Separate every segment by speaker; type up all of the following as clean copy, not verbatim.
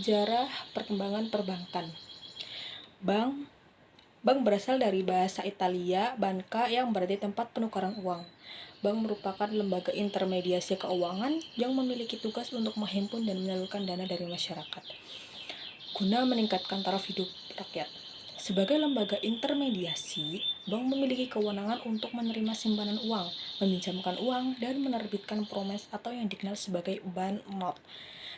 Speaker 1: Sejarah perkembangan perbankan. Bank Bank berasal dari bahasa Italia banca yang berarti tempat penukaran uang. Bank merupakan lembaga intermediasi keuangan yang memiliki tugas untuk menghimpun dan menyalurkan dana dari masyarakat guna meningkatkan taraf hidup rakyat. Sebagai lembaga intermediasi, bank memiliki kewenangan untuk menerima simpanan uang, meminjamkan uang, dan menerbitkan promes atau yang dikenal sebagai banknot.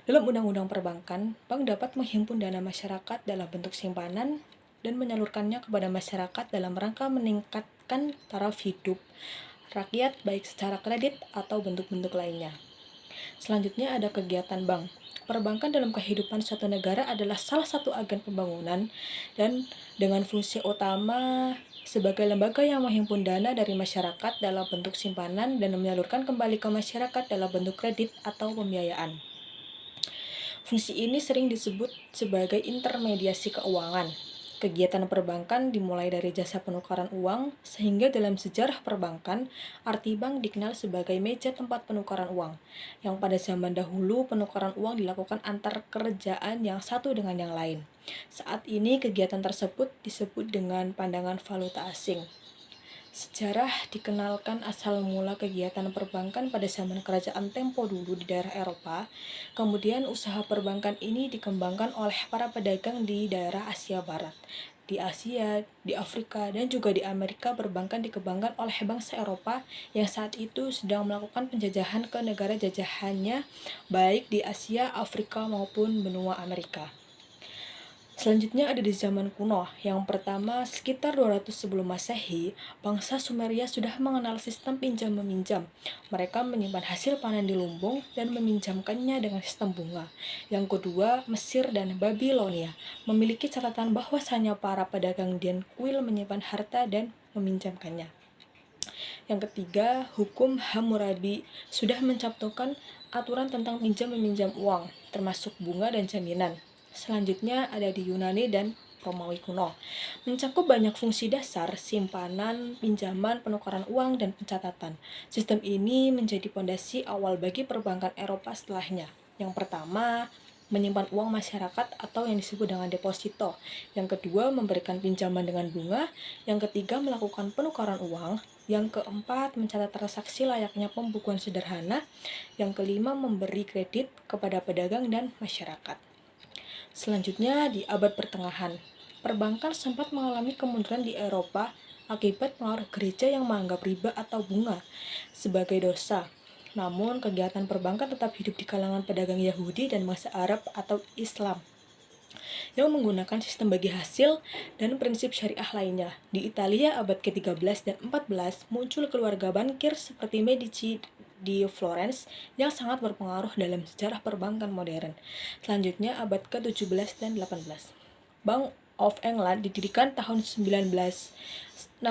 Speaker 1: Dalam Undang-Undang Perbankan, bank dapat menghimpun dana masyarakat dalam bentuk simpanan dan menyalurkannya kepada masyarakat dalam rangka meningkatkan taraf hidup rakyat baik secara kredit atau bentuk-bentuk lainnya. Selanjutnya ada kegiatan bank. Perbankan dalam kehidupan suatu negara adalah salah satu agen pembangunan dan dengan fungsi utama sebagai lembaga yang menghimpun dana dari masyarakat dalam bentuk simpanan dan menyalurkan kembali ke masyarakat dalam bentuk kredit atau pembiayaan. Fungsi ini sering disebut sebagai intermediasi keuangan. Kegiatan perbankan dimulai dari jasa penukaran uang, sehingga dalam sejarah perbankan, arti bank dikenal sebagai meja tempat penukaran uang, yang pada zaman dahulu penukaran uang dilakukan antar kerajaan yang satu dengan yang lain. Saat ini kegiatan tersebut disebut dengan pandangan valuta asing. Sejarah dikenalkan asal mula kegiatan perbankan pada zaman kerajaan tempo dulu di daerah Eropa. Kemudian usaha perbankan ini dikembangkan oleh para pedagang di daerah Asia Barat. Di Asia, di Afrika, dan juga di Amerika perbankan dikembangkan oleh bangsa Eropa yang saat itu sedang melakukan penjajahan ke negara jajahannya baik di Asia, Afrika maupun benua Amerika. Selanjutnya ada di zaman kuno. Yang pertama, sekitar 200 sebelum Masehi, bangsa Sumeria sudah mengenal sistem pinjam-meminjam. Mereka menyimpan hasil panen di lumbung dan meminjamkannya dengan sistem bunga. Yang kedua, Mesir dan Babilonia memiliki catatan bahwasanya para pedagang dan kuil menyimpan harta dan meminjamkannya. Yang ketiga, hukum Hammurabi sudah mencantumkan aturan tentang pinjam-meminjam uang, termasuk bunga dan jaminan. Selanjutnya ada di Yunani dan Romawi kuno. Mencakup banyak fungsi dasar, simpanan, pinjaman, penukaran uang, dan pencatatan. Sistem ini menjadi fondasi awal bagi perbankan Eropa setelahnya. Yang pertama, menyimpan uang masyarakat atau yang disebut dengan deposito. Yang kedua, memberikan pinjaman dengan bunga. Yang ketiga, melakukan penukaran uang. Yang keempat, mencatat transaksi layaknya pembukuan sederhana. Yang kelima, memberi kredit kepada pedagang dan masyarakat. Selanjutnya, di abad pertengahan, perbankan sempat mengalami kemunduran di Eropa akibat pengaruh gereja yang menganggap riba atau bunga sebagai dosa. Namun, kegiatan perbankan tetap hidup di kalangan pedagang Yahudi dan bangsa Arab atau Islam yang menggunakan sistem bagi hasil dan prinsip syariah lainnya. Di Italia abad ke-13 dan 14 muncul keluarga bankir seperti Medici di Florence yang sangat berpengaruh dalam sejarah perbankan modern. Selanjutnya abad ke-17 dan 18. Bank of England didirikan tahun 1694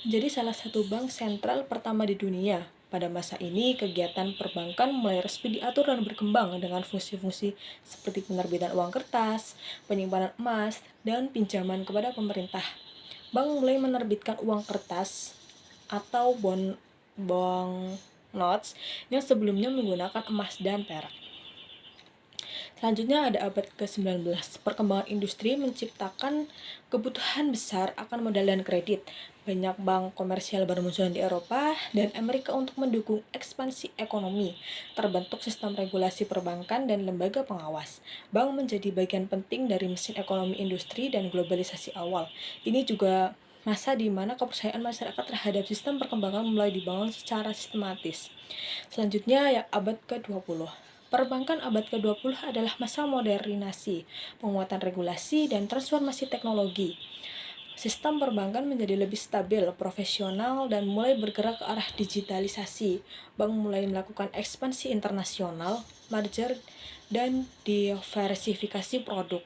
Speaker 1: menjadi salah satu bank sentral pertama di dunia. Pada masa ini, kegiatan perbankan mulai resmi diatur dan berkembang dengan fungsi-fungsi seperti penerbitan uang kertas, penyimpanan emas, dan pinjaman kepada pemerintah. Bank mulai menerbitkan uang kertas atau bond notes yang sebelumnya menggunakan emas dan perak. Selanjutnya ada abad ke-19. Perkembangan industri menciptakan kebutuhan besar akan modal dan kredit. Banyak bank komersial bermunculan di Eropa dan Amerika untuk mendukung ekspansi ekonomi. Terbentuk sistem regulasi perbankan dan lembaga pengawas. Bank menjadi bagian penting dari mesin ekonomi industri dan globalisasi awal. Ini juga masa di mana kepercayaan masyarakat terhadap sistem perkembangan mulai dibangun secara sistematis. Selanjutnya ya abad ke-20. Perbankan abad ke-20 adalah masa modernisasi, penguatan regulasi, dan transformasi teknologi. Sistem perbankan menjadi lebih stabil, profesional, dan mulai bergerak ke arah digitalisasi. Bank mulai melakukan ekspansi internasional, merger, dan diversifikasi produk.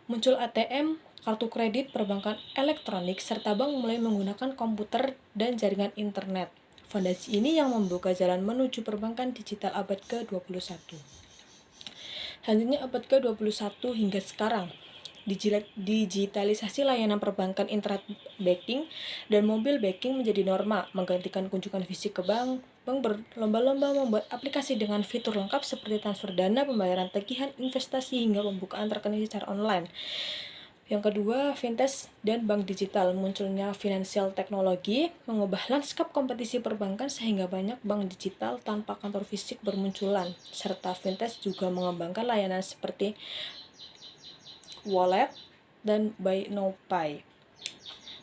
Speaker 1: Muncul ATM, kartu kredit, perbankan elektronik, serta bank mulai menggunakan komputer dan jaringan internet. Fondasi ini yang membuka jalan menuju perbankan digital abad ke-21. Selanjutnya abad ke-21 hingga sekarang. Digitalisasi layanan perbankan internet banking dan mobile banking menjadi norma, menggantikan kunjungan fisik ke bank. bank berlomba-lomba membuat aplikasi dengan fitur lengkap seperti transfer dana, pembayaran tagihan, investasi, hingga pembukaan rekening secara online. Yang kedua, fintech dan bank digital. Munculnya financial teknologi mengubah lanskap kompetisi perbankan sehingga banyak bank digital tanpa kantor fisik bermunculan. Serta fintech juga mengembangkan layanan seperti wallet dan buy now pay.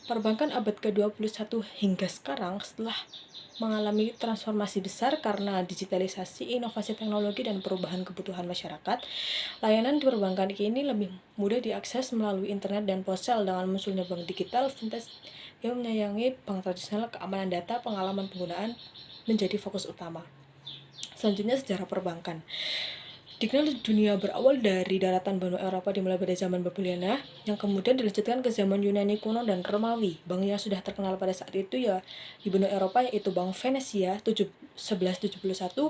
Speaker 1: Perbankan abad ke-21 hingga sekarang setelah mengalami transformasi besar karena digitalisasi, inovasi teknologi, dan perubahan kebutuhan masyarakat. Layanan di perbankan kini lebih mudah diakses melalui internet dan ponsel dengan munculnya bank digital, fintech yang menyayangi bank tradisional, keamanan data, pengalaman penggunaan menjadi fokus utama. Selanjutnya, sejarah perbankan. Dikenal dunia berawal dari daratan benua Eropa dimulai pada zaman Babilonia, yang kemudian dilanjutkan ke zaman Yunani kuno dan Romawi. Bank yang sudah terkenal pada saat itu ya di benua Eropa yaitu Bank Venesia 1171,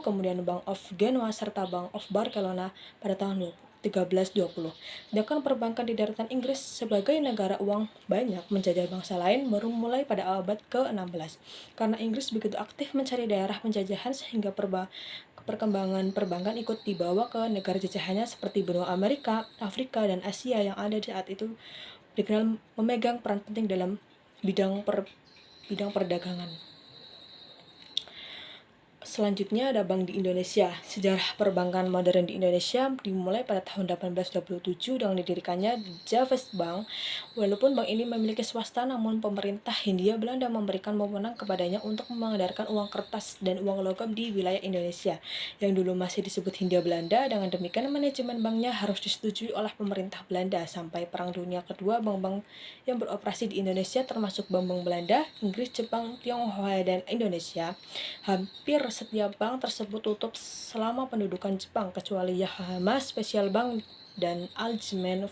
Speaker 1: kemudian Bank of Genoa, serta Bank of Barcelona pada tahun 1320. Sedangkan perbankan di daratan Inggris sebagai negara uang banyak menjajah bangsa lain baru mulai pada abad ke-16. Karena Inggris begitu aktif mencari daerah penjajahan sehingga perkembangan perbankan ikut dibawa ke negara jajahannya seperti benua Amerika, Afrika, dan Asia yang ada di saat itu dikenal memegang peran penting dalam bidang perdagangan. Selanjutnya ada bank di Indonesia. Sejarah perbankan modern di Indonesia dimulai pada tahun 1827 dengan didirikannya Javers Bank. Walaupun bank ini memiliki swasta, namun pemerintah Hindia Belanda memberikan wewenang kepadanya untuk mengedarkan uang kertas dan uang logam di wilayah Indonesia yang dulu masih disebut Hindia Belanda. Dengan demikian, manajemen banknya harus disetujui oleh pemerintah Belanda. Sampai Perang Dunia Kedua, bank-bank yang beroperasi di Indonesia termasuk bank-bank Belanda, Inggris, Jepang, Tionghoa, dan Indonesia, hampir setiap bank tersebut tutup selama pendudukan Jepang kecuali Yokohama Special Bank dan Algemen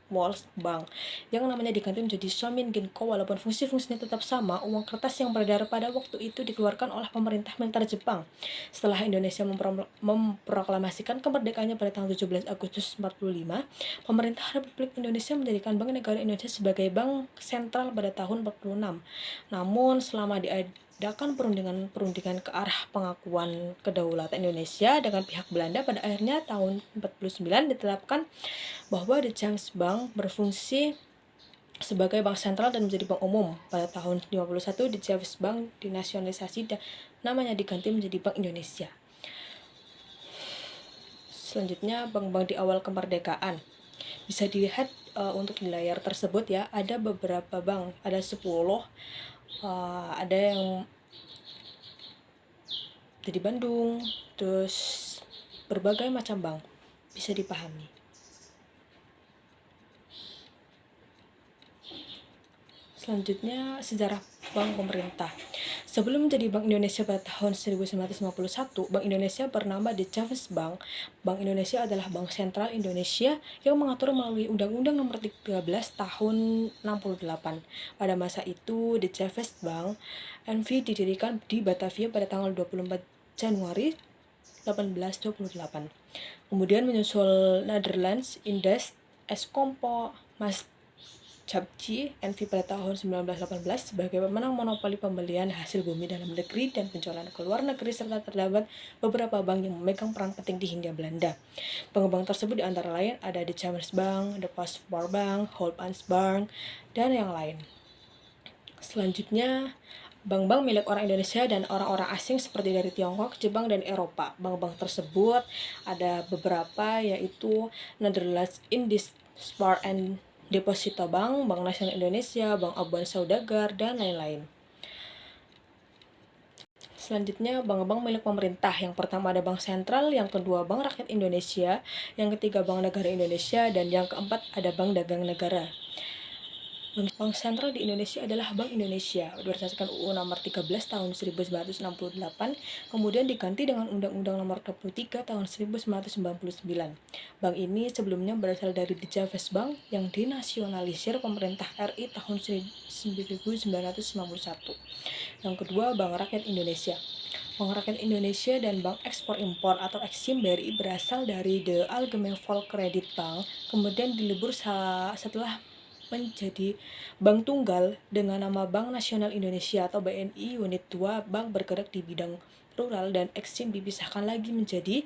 Speaker 1: World Bank yang namanya diganti menjadi Shomin Genko. Walaupun fungsi-fungsinya tetap sama, uang kertas yang beredar pada waktu itu dikeluarkan oleh pemerintah militer Jepang. Setelah Indonesia memproklamasikan kemerdekaannya pada tanggal 17 Agustus 45, pemerintah Republik Indonesia menjadikan Bank Negara Indonesia sebagai bank sentral pada tahun 46. Namun selama diadakan perundingan ke arah pengakuan kedaulatan Indonesia dengan pihak Belanda, pada akhirnya tahun 49 ditetapkan bahwa The James Bank berfungsi sebagai bank sentral dan menjadi bank umum. Pada tahun 51 The James Bank dinasionalisasi dan namanya diganti menjadi Bank Indonesia. Selanjutnya, bank-bank di awal kemerdekaan. Bisa dilihat untuk di layar tersebut ya, ada beberapa bank, ada 10. Ada yang di Bandung, terus berbagai macam bank bisa dipahami. Selanjutnya, sejarah bank pemerintah. Sebelum menjadi Bank Indonesia pada tahun 1951, Bank Indonesia bernama The Javers Bank. Bank Indonesia adalah bank sentral Indonesia yang mengatur melalui Undang-Undang Nomor 13 Tahun 68. Pada masa itu, The Javers Bank NV didirikan di Batavia pada tanggal 24 Januari 1828. Kemudian menyusul Netherlands, Indes, Eskompo, Mas Japji NV pada tahun 1918 sebagai pemenang monopoli pembelian hasil bumi dalam negeri dan penjualan ke luar negeri, serta terdapat beberapa bank yang memegang peran penting di Hindia Belanda. Bank-bank tersebut di antara lain ada The Chambers Bank, The Postwar Bank, Holtmans Bank, dan yang lain. Selanjutnya, bank-bank milik orang Indonesia dan orang-orang asing seperti dari Tiongkok, Jepang, dan Eropa. Bank-bank tersebut ada beberapa yaitu Netherlands Indies Spar and Deposito Bank, Bank Nasional Indonesia, Bank Abuan Saudagar, dan lain-lain. Selanjutnya, bank-bank milik pemerintah. Yang pertama ada Bank Sentral, yang kedua Bank Rakyat Indonesia, yang ketiga Bank Negara Indonesia, dan yang keempat ada Bank Dagang Negara. Bank sentral di Indonesia adalah Bank Indonesia berdasarkan UU Nomor 13 Tahun 1968, kemudian diganti dengan Undang-Undang Nomor 23 Tahun 1999. Bank ini sebelumnya berasal dari The Javers Bank yang dinasionalisir pemerintah RI tahun 1991. Yang kedua, Bank Rakyat Indonesia. Bank Rakyat Indonesia dan Bank Ekspor Impor atau Eksim BRI berasal dari The Algemeen Volkskrediet Bank, kemudian dilebur setelah menjadi bank tunggal dengan nama Bank Nasional Indonesia atau BNI. Unit 2 bank bergerak di bidang rural dan Eksim dipisahkan lagi menjadi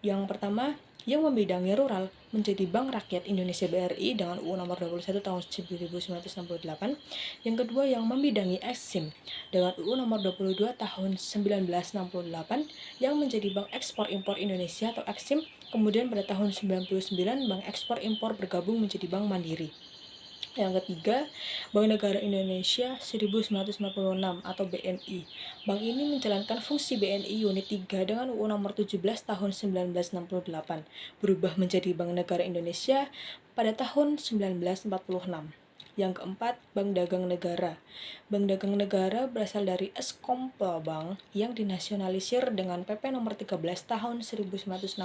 Speaker 1: yang pertama, yang membidangi rural menjadi Bank Rakyat Indonesia BRI dengan UU nomor 21 tahun 1968. Yang kedua, yang membidangi Eksim dengan UU nomor 22 tahun 1968 yang menjadi Bank Ekspor Impor Indonesia atau Eksim. Kemudian pada tahun 99 Bank Ekspor Impor bergabung menjadi Bank Mandiri. Yang ketiga, Bank Negara Indonesia 1956 atau BNI. Bank ini menjalankan fungsi BNI Unit 3 dengan UU nomor 17 tahun 1968, berubah menjadi Bank Negara Indonesia pada tahun 1946. Yang keempat, Bank Dagang Negara. Bank Dagang Negara berasal dari Eskomplbank yang dinasionalisir dengan PP nomor 13 tahun 1960,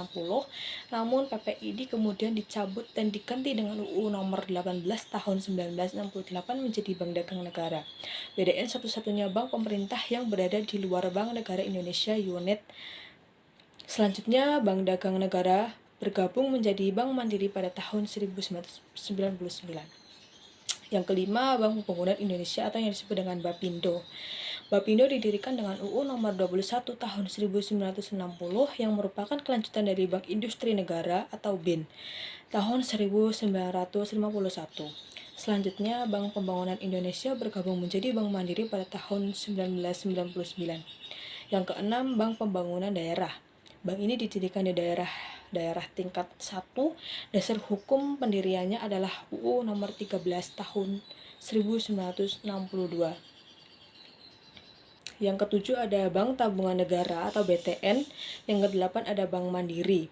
Speaker 1: namun PP ini kemudian dicabut dan diganti dengan UU nomor 18 tahun 1968 menjadi Bank Dagang Negara. BDN satu-satunya bank pemerintah yang berada di luar Bank Negara Indonesia Unit. Selanjutnya, Bank Dagang Negara bergabung menjadi Bank Mandiri pada tahun 1999. Yang kelima, Bank Pembangunan Indonesia atau yang disebut dengan Bapindo. Bapindo didirikan dengan UU nomor 21 tahun 1960 yang merupakan kelanjutan dari Bank Industri Negara atau BIN tahun 1951. Selanjutnya, Bank Pembangunan Indonesia bergabung menjadi Bank Mandiri pada tahun 1999. Yang keenam, Bank Pembangunan Daerah. Bank ini didirikan di daerah tingkat 1. Dasar hukum pendiriannya adalah UU nomor 13 tahun 1962. Yang ketujuh ada Bank Tabungan Negara atau BTN. Yang kedelapan ada Bank Mandiri.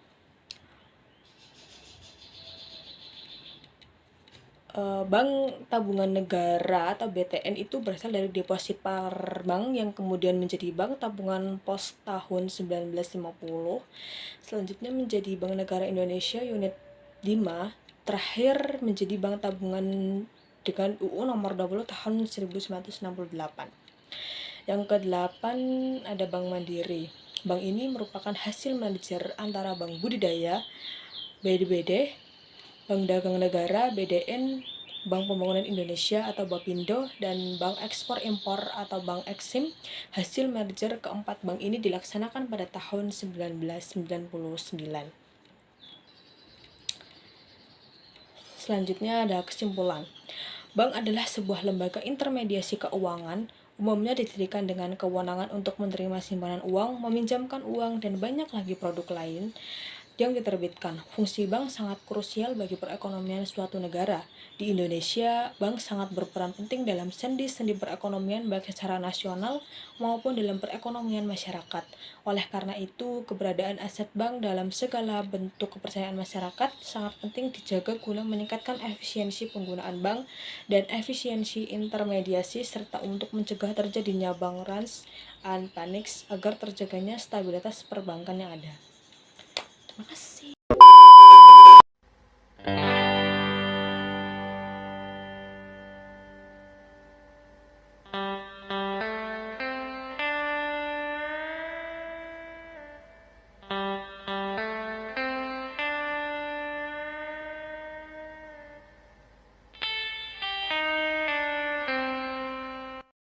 Speaker 1: Bank Tabungan Negara atau BTN itu berasal dari deposit bank yang kemudian menjadi Bank Tabungan Pos tahun 1950. Selanjutnya menjadi Bank Negara Indonesia Unit 5, terakhir menjadi Bank Tabungan dengan UU nomor 20 tahun 1968. Yang ke-8 ada Bank Mandiri. Bank ini merupakan hasil merger antara Bank Budidaya BDBD, Bank Dagang Negara BDN, Bank Pembangunan Indonesia atau Bapindo, dan Bank Ekspor Impor atau Bank Eksim. Hasil merger keempat bank ini dilaksanakan pada tahun 1999. Selanjutnya ada kesimpulan. Bank adalah sebuah lembaga intermediasi keuangan, umumnya didirikan dengan kewenangan untuk menerima simpanan uang, meminjamkan uang, dan banyak lagi produk lain yang diterbitkan. Fungsi bank sangat krusial bagi perekonomian suatu negara. Di Indonesia, bank sangat berperan penting dalam sendi-sendi perekonomian baik secara nasional maupun dalam perekonomian masyarakat. Oleh karena itu, keberadaan aset bank dalam segala bentuk kepercayaan masyarakat sangat penting dijaga guna meningkatkan efisiensi penggunaan bank dan efisiensi intermediasi serta untuk mencegah terjadinya bank runs and panics agar terjaganya stabilitas perbankan yang ada. Terima kasih.